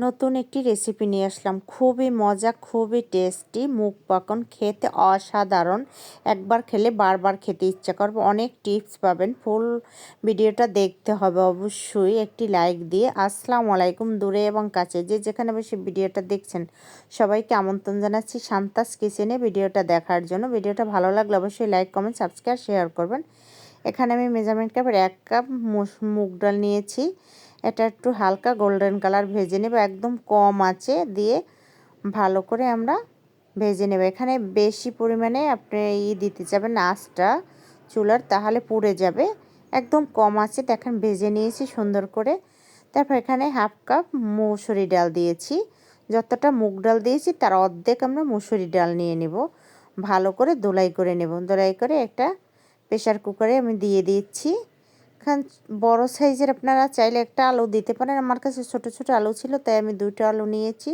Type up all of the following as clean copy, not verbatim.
নতুন একটি রেসিপি নিয়ে আসলাম। খুবই মজা, খুবই টেস্টি, মুখ পাকন, খেতে অসাধারণ। একবার খেলে বারবার খেতে ইচ্ছা করবে। অনেক টিপস পাবেন। ফুল ভিডিওটা দেখতে হবে অবশ্যই একটি লাইক দিয়ে। আসসালামু আলাইকুম, দূরে এবং কাছে যে যেখানে বসে ভিডিওটা দেখছেন সবাইকে আমন্ত্রণ জানাচ্ছি শান্তাস কিচেনে ভিডিওটা দেখার জন্য। ভিডিওটা ভালো লাগলে অবশ্যই লাইক, কমেন্ট, সাবস্ক্রাইব, শেয়ার করবেন। এখানে আমি মেজারমেন্ট কাপের 1 কাপ মুগ ডাল নিয়েছি। এটা একটু হালকা গোল্ডেন কালার ভেজে নেব, একদম কম আঁচে দিয়ে ভালো করে আমরা ভেজে নেব। এখানে বেশি পরিমাণে আপনি দিতে যাবেন আঁচটা চুলার, তাহলে পুড়ে যাবে। একদম কম আঁচে দেখেন ভেজে নিয়েছি সুন্দর করে। তারপর এখানে 1/2 কাপ মসুরি ডাল দিয়েছি। যতটা মুগ ডাল দিয়েছি তার অর্ধেক আমরা মসুরি ডাল নিয়ে নেব। ভালো করে দোলাই করে নেব। দোলাই করে একটা প্রেশার কুকারে আমি দিয়ে দিচ্ছি। বড় সাইজের আপনারা চাইলে একটা আলু দিতে পারেন। আমার কাছে ছোট ছোট আলু ছিল, তাই আমি 2টা আলু নিয়েছি।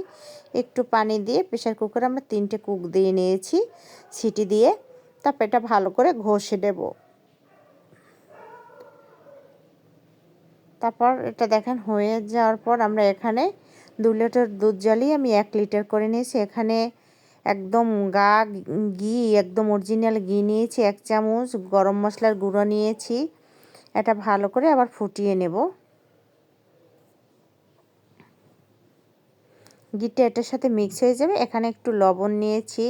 একটু পানি দিয়ে প্রেশার কুকারে আমরা 3টে কুক দিয়ে নিয়েছি সিটি দিয়ে। তারপর এটা ভালো করে ঘষে দেব। তারপর এটা দেখেন হয়ে যাওয়ার পর আমরা এখানে 2 লিটার দুধ জ্বালিয়ে আমি 1 লিটার করে নিয়েছি। এখানে একদম ঘি, একদম অরিজিনাল ঘি নিয়েছি 1 চামচ। গরম মশলার গুঁড়ো নিয়েছি। এটা ভালো করে আবার ফুটিয়ে নেব। ঘিটা এটার সাথে মিক্স হয়ে যাবে। এখানে একটু লবণ নিয়েছি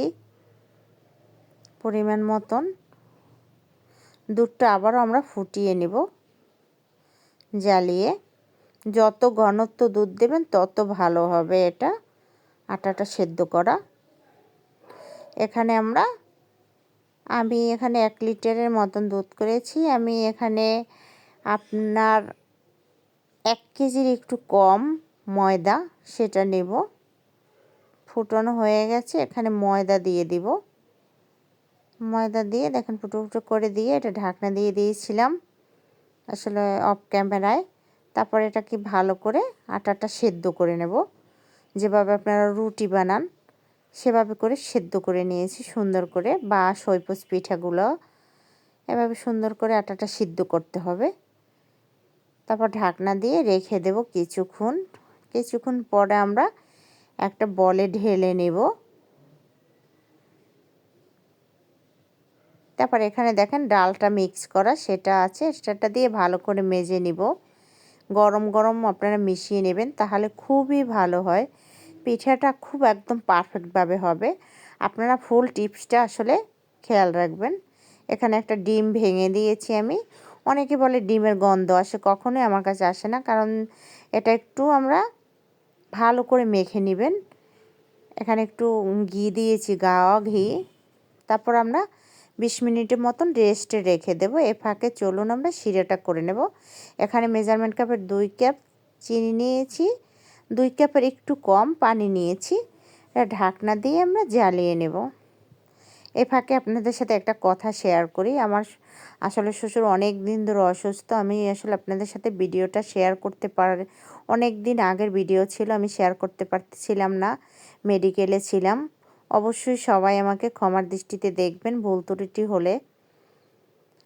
পরিমাণ মতন। দুধটা আবারও আমরা ফুটিয়ে নেব জ্বালিয়ে। যত ঘনত্ব দুধ দেবেন তত ভালো হবে এটা আটাটা সেদ্ধ করা। আমি এখানে 1 লিটারের মতন দুধ করেছি। আমি এখানে আপনার 1 কেজির একটু কম ময়দা সেটা নেব। ফুটানো হয়ে গেছে, এখানে ময়দা দিয়ে দিব। ময়দা দিয়ে দেখেন ফুটো ফুটো করে দিয়ে এটা ঢাকনা দিয়ে দিয়েছিলাম আসলে অফ ক্যামেরায়। তারপর এটাকে ভালো করে আটাটা সেদ্ধ করে নেব। যেভাবে আপনারা রুটি বানান সেভাবে করে সেদ্ধ করে নিয়েছি সুন্দর করে, বা সইপোস পিঠাগুলো এভাবে সুন্দর করে আটাটা সিদ্ধ করতে হবে। তারপর ঢাকনা দিয়ে রেখে দেব কিছুক্ষণ পরে আমরা একটা বলে ঢেলে নেব। তারপর এখানে দেখেন ডালটা মিক্স করা সেটা আছে, সেটা দিয়ে ভালো করে মেজে নিব। গরম গরম আপনারা মিশিয়ে নেবেন, তাহলে খুবই ভালো হয়। পিঠাটা খুব একদম পারফেক্টভাবে হবে। আপনারা ফুল টিপসটা আসলে খেয়াল রাখবেন। এখানে একটা ডিম ভেঙে দিয়েছি আমি। অনেকে বলে ডিমের গন্ধ আসে, কখনোই আমার কাছে আসে না, কারণ এটা একটু আমরা ভালো করে মেখে নেবেন। এখানে একটু ঘি দিয়েছি, গাওয়া ঘি। তারপর আমরা 20 মিনিটের মতন রেস্টে রেখে দেব। এ ফাঁকে চলুন আমরা শিরাটা করে নেব। এখানে মেজারমেন্ট কাপের 2 কাপ চিনি নিয়েছি, 2 কাপের একটু কম পানি নিয়েছি। এটা ঢাকনা দিয়ে আমরা জ্বালিয়ে নেব। এ ফাঁকে আপনাদের সাথে একটা কথা শেয়ার করি। আমার আসলে শ্বশুর অনেক দিন ধরে অসুস্থ। আমি আসলে আপনাদের সাথে ভিডিওটা শেয়ার করতে অনেক দিন আগের ভিডিও ছিল, আমি শেয়ার করতে পারছিলাম না, মেডিকেলে ছিলাম। অবশ্যই সবাই আমাকে ক্ষমার দৃষ্টিতে দেখবেন, ভুল ত্রুটি হলে।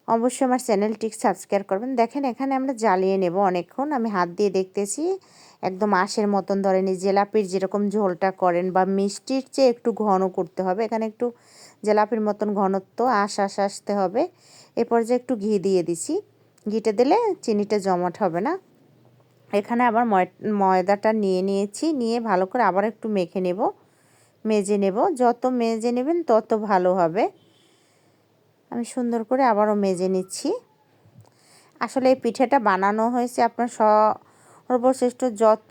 অবশ্যই আমার চ্যানেলটি সাবস্ক্রাইব করবেন। দেখেন এখানে আমরা জ্বালিয়ে নেব অনেকক্ষণ। আমি হাত দিয়ে দেখতেছি একদম আঁশের মতন ধরেন, জিলাপির যেরকম ঝোলটা করেন বা মিষ্টির চেয়ে একটু ঘন করতে হবে। এখানে একটু জিলাপির মতন ঘনত্ব আসতে হবে। এরপর যে একটু ঘি দিয়ে দিছি, ঘিটা দিলে চিনিটা জমাট হবে না। এখানে আবার ময়দাটা নিয়েছি, নিয়ে ভালো করে আবার একটু মেজে নেব। যত মেজে নেবেন তত ভালো হবে। আমি সুন্দর করে আবারও মেজে নিচ্ছি। আসলে এই পিঠাটা বানানো হয়েছে আপনার সর্বশ্রেষ্ঠ যত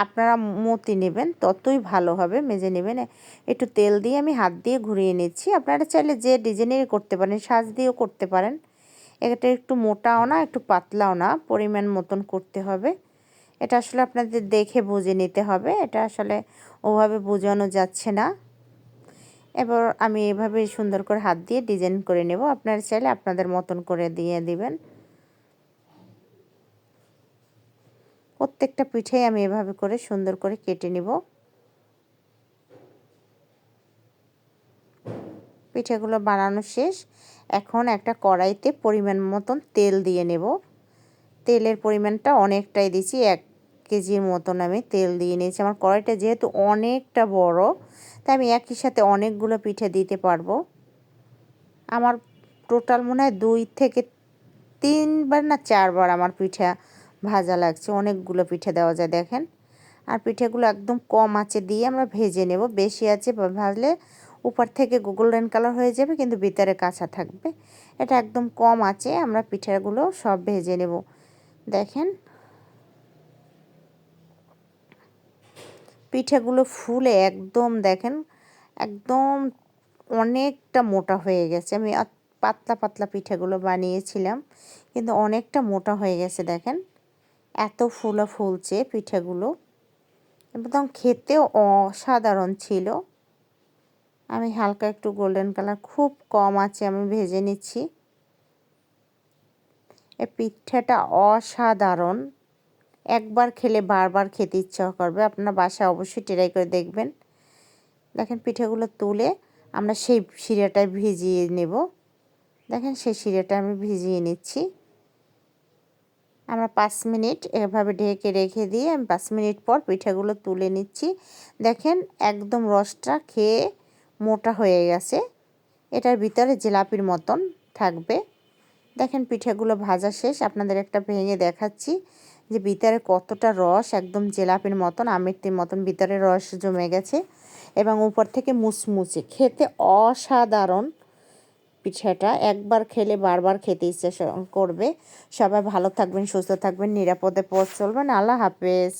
আপনারা মতি নেবেন ততই ভালো হবে। মেজে নেবেন। একটু তেল দিয়ে আমি হাত দিয়ে ঘুরিয়ে নিচ্ছি। আপনারা চাইলে যে ডিজাইনের করতে পারেন, সাজ দিয়েও করতে পারেন। এটা একটু মোটাও না একটু পাতলাও না, পরিমাণ মতন করতে হবে। এটা আসলে আপনাদের দেখে বুঝে নিতে হবে, এটা আসলে ওভাবে বোঝানো যাচ্ছে না। এবার আমি এভাবে সুন্দর করে হাত দিয়ে ডিজাইন করে নেব। আপনারা চাইলে আপনাদের মতন করে দিয়ে দিবেন। প্রত্যেকটা পিঠাই আমি এভাবে করে সুন্দর করে কেটে নেব। পিঠাগুলো বানানো শেষ। এখন একটা কড়াইতে পরিমাণ মতন তেল দিয়ে নেব। তেলের পরিমাণটা অনেকটাই দিছি, 1 কেজির মতন আমি তেল দিয়ে নিয়েছি। আমার কড়াইটা যেহেতু অনেকটা বড়, তাই আমি একই সাথে অনেকগুলো পিঠে দিতে পারবো। আমার টোটাল মনে হয় 2 থেকে 3 বার না 4 বার আমার পিঠা ভাজা লাগছে। অনেকগুলো পিঠে দেওয়া যায় দেখেন। আর পিঠেগুলো একদম কম আঁচে দিয়ে আমরা ভেজে নেব। বেশি আঁচে ভাজলে উপর থেকে গোল্ডেন কালার হয়ে যাবে, কিন্তু ভিতরে কাঁচা থাকবে। এটা একদম কম আঁচে আমরা পিঠাগুলো সব ভেজে নেব। দেখেন পিঠাগুলো ফুলে একদম দেখেন একদম অনেকটা মোটা হয়ে গেছে। আমি পাতলা পাতলা পিঠাগুলো বানিয়েছিলাম, কিন্তু অনেকটা মোটা হয়ে গেছে দেখেন। এত ফুলছে পিঠাগুলো, একদম খেতেও অসাধারণ ছিল। আমি হালকা একটু গোল্ডেন কালার খুব কম আছে আমি ভেজে নিচ্ছি। এই পিঠাটা অসাধারণ, একবার খেলে বারবার খেতে ইচ্ছা করবে। আপনার বাসায় অবশ্যই ট্রাই করে দেখবেন। দেখেন পিঠাগুলো তুলে আমরা সেই শিরাটায় ভিজিয়ে নেব। দেখেন সেই শিরাটা আমি ভিজিয়ে নিচ্ছি। আমরা 5 মিনিট এভাবে ঢেকে রেখে দিয়ে আমি 5 মিনিট পর পিঠাগুলো তুলে নিচ্ছি। দেখেন একদম রসটা খেয়ে মোটা হয়ে গেছে। এটার ভিতরে জিলাপির মতন থাকবে। দেখেন পিঠাগুলো ভাজা শেষ, আপনাদের একটা ভেঙে দেখাচ্ছি যে ভিতরে কতটা রস, একদম জিলাপির মতন আমের মতন ভিতরে রস জমে গেছে এবং উপর থেকে মুচমুচে, খেতে অসাধারণ। পিঠাটা একবার খেলে বারবার খেতে ইচ্ছা করবে। সবাই ভালো থাকবেন, সুস্থ থাকবেন, নিরাপদে পথ চলবেন। আল্লাহ হাফেজ।